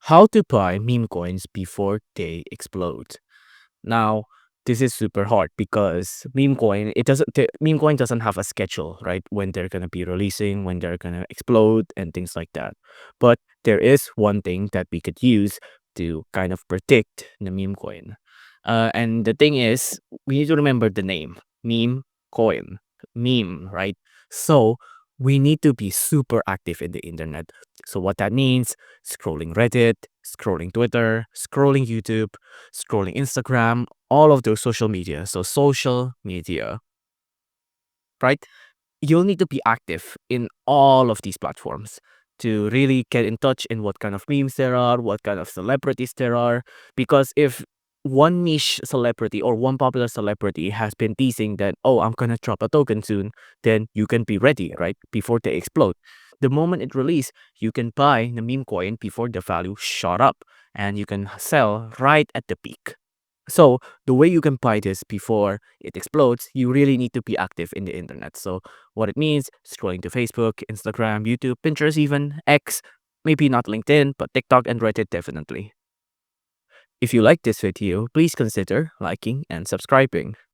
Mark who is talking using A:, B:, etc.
A: How to buy meme coins before they explode. Now, this is super hard because meme coin doesn't have a schedule, right? When they're gonna be releasing, when they're gonna explode, and things like that. But there is one thing that we could use to kind of predict the meme coin. And the thing is, we need to remember the name meme coin, meme, right? So we need to be super active in the internet. So what that means, scrolling Reddit, scrolling Twitter, scrolling YouTube, scrolling Instagram, all of those social media. So social media, right? You'll need to be active in all of these platforms to really get in touch in what kind of memes there are, what kind of celebrities there are. Because if one niche celebrity or one popular celebrity has been teasing that, oh, I'm gonna drop a token soon, then you can be ready, right? Before they explode. The moment it release, you can buy the meme coin before the value shot up and you can sell right at the peak. So the way you can buy this before it explodes, you really need to be active in the internet. So what it means, scrolling to Facebook, Instagram, YouTube, Pinterest even, X, maybe not LinkedIn, but TikTok and Reddit definitely. If you like this video, please consider liking and subscribing.